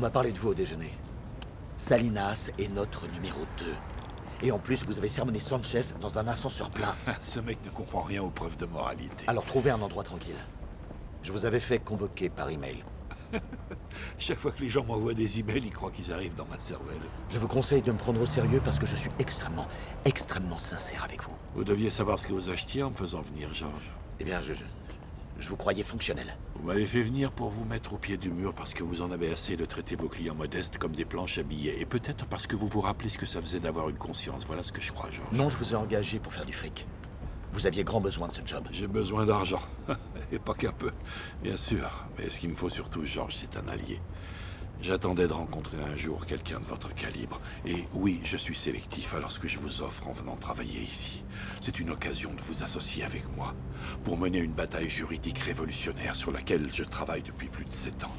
m'a parlé de vous au déjeuner. Salinas est notre numéro 2. Et en plus, vous avez sermonné Sanchez dans un ascenseur plein. Ce mec ne comprend rien aux preuves de moralité. Alors trouvez un endroit tranquille. Je vous avais fait convoquer par email. Chaque fois que les gens m'envoient des emails, ils croient qu'ils arrivent dans ma cervelle. Je vous conseille de me prendre au sérieux parce que je suis extrêmement sincère avec vous. Vous deviez savoir ce que vous achetiez en me faisant venir, George. Eh bien, je vous croyais fonctionnel. Vous m'avez fait venir pour vous mettre au pied du mur parce que vous en avez assez de traiter vos clients modestes comme des planches à billets. Et peut-être parce que vous vous rappelez ce que ça faisait d'avoir une conscience. Voilà ce que je crois, George. Non, je vous ai engagé pour faire du fric. Vous aviez grand besoin de ce job. J'ai besoin d'argent. Et pas qu'un peu, bien sûr. Mais ce qu'il me faut surtout, George, c'est un allié. J'attendais de rencontrer un jour quelqu'un de votre calibre. Et oui, je suis sélectif à ce que je vous offre en venant travailler ici. C'est une occasion de vous associer avec moi pour mener une bataille juridique révolutionnaire sur laquelle je travaille depuis plus de 7 ans.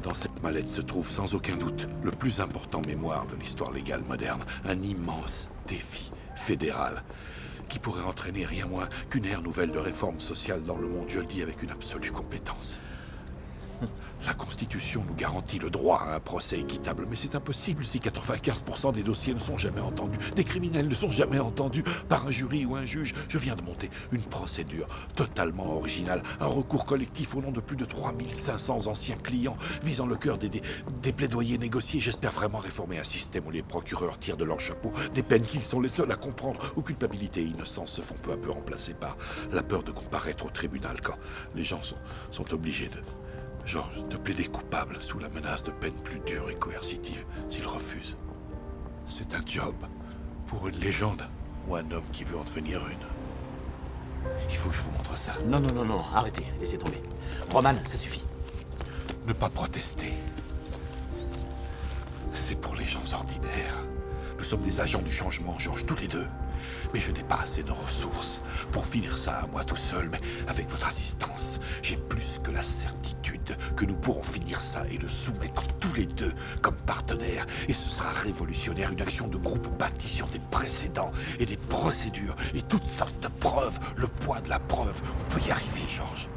Dans cette mallette se trouve sans aucun doute le plus important mémoire de l'histoire légale moderne. Un immense défi fédéral qui pourrait entraîner rien moins qu'une ère nouvelle de réforme sociale dans le monde, je le dis avec une absolue compétence. La Constitution nous garantit le droit à un procès équitable, mais c'est impossible si 95% des dossiers ne sont jamais entendus, des criminels ne sont jamais entendus par un jury ou un juge. Je viens de monter une procédure totalement originale, un recours collectif au nom de plus de 3500 anciens clients, visant le cœur des plaidoyers négociés. J'espère vraiment réformer un système où les procureurs tirent de leur chapeau des peines qu'ils sont les seuls à comprendre, où culpabilité et innocence se font peu à peu remplacer par la peur de comparaître au tribunal quand les gens sont obligés de plaider coupable sous la menace de peines plus dures et coercitives s'ils refusent. C'est un job pour une légende ou un homme qui veut en devenir une. Il faut que je vous montre ça. Non, arrêtez, laissez tomber. Roman, ça suffit. Ne pas protester. C'est pour les gens ordinaires. Nous sommes des agents du changement, George, tous les deux. Mais je n'ai pas assez de ressources pour finir ça à moi tout seul. Mais avec votre assistance, j'ai plus que la certitude que nous pourrons finir ça et le soumettre tous les deux comme partenaires. Et ce sera révolutionnaire, une action de groupe bâtie sur des précédents et des procédures et toutes sortes de preuves. Le poids de la preuve, on peut y arriver, George.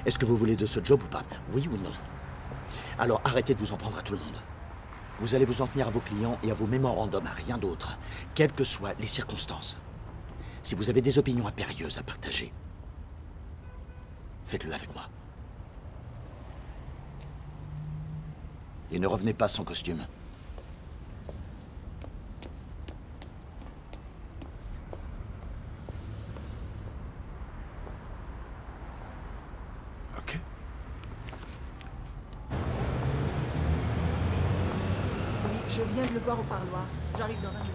Est-ce que vous voulez de ce job ou pas? Oui ou non? Alors arrêtez de vous en prendre à tout le monde. Vous allez vous en tenir à vos clients et à vos mémorandums, à rien d'autre, quelles que soient les circonstances. Si vous avez des opinions impérieuses à partager, faites-le avec moi. Et ne revenez pas sans costume. Ok. Oui, je viens de le voir au parloir. J'arrive dans 20 minutes.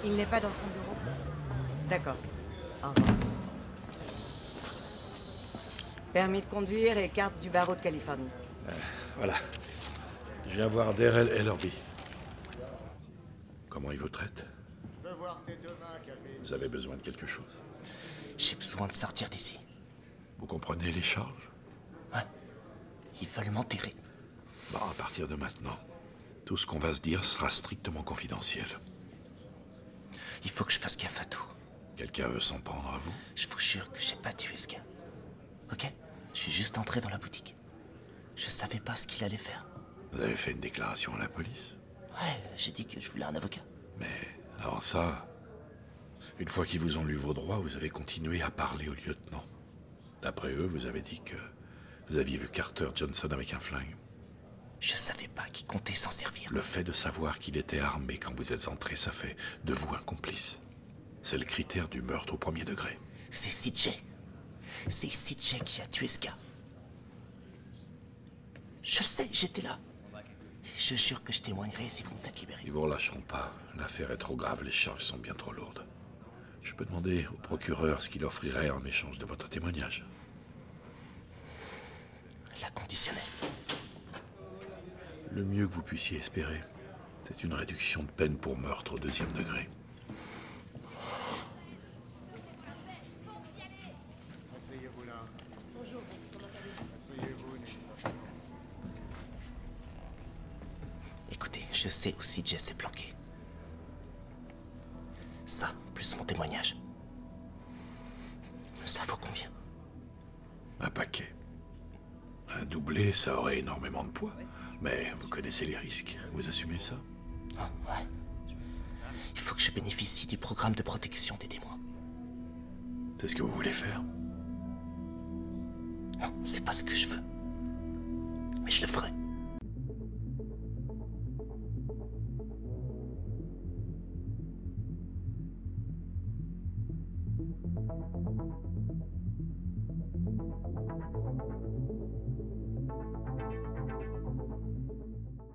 Il n'est pas dans son bureau. D'accord. Au revoir. Permis de conduire et carte du barreau de Californie. Voilà. Je viens voir Darrell Ellerby. Comment il vous traite? Vous avez besoin de quelque chose? J'ai besoin de sortir d'ici. Vous comprenez les charges? Ouais. Ils veulent m'enterrer. Bon, à partir de maintenant, tout ce qu'on va se dire sera strictement confidentiel. Il faut que je fasse gaffe à tout. Quelqu'un veut s'en prendre à vous? Je vous jure que j'ai pas tué ce gars. Ok? Je suis juste entré dans la boutique. Je savais pas ce qu'il allait faire. Vous avez fait une déclaration à la police? Ouais, j'ai dit que je voulais un avocat. Mais avant ça, une fois qu'ils vous ont lu vos droits, vous avez continué à parler au lieutenant. D'après eux, vous avez dit que vous aviez vu Carter Johnson avec un flingue. Je savais pas qu'il comptait s'en servir. Le fait de savoir qu'il était armé quand vous êtes entré, ça fait de vous un complice. C'est le critère du meurtre au premier degré. C'est CJ. C'est CJ qui a tué ce gars. Je sais, j'étais là. Je jure que je témoignerai si vous me faites libérer. Ils vous relâcheront pas. L'affaire est trop grave, les charges sont bien trop lourdes. Je peux demander au procureur ce qu'il offrirait en échange de votre témoignage. La conditionnelle. Le mieux que vous puissiez espérer, c'est une réduction de peine pour meurtre au deuxième degré. Asseyez-vous là. Bonjour, comment allez-vous? Asseyez-vous. Écoutez, je sais où CJ s'est planqué. Ça, plus mon témoignage. Ça vaut combien? Un paquet. Un doublé, ça aurait énormément de poids. Mais vous connaissez les risques. Vous assumez ça? Ah, ouais. Il faut que je bénéficie du programme de protection des témoins. C'est ce que vous voulez faire? Non, c'est pas ce que je veux. Mais je le ferai.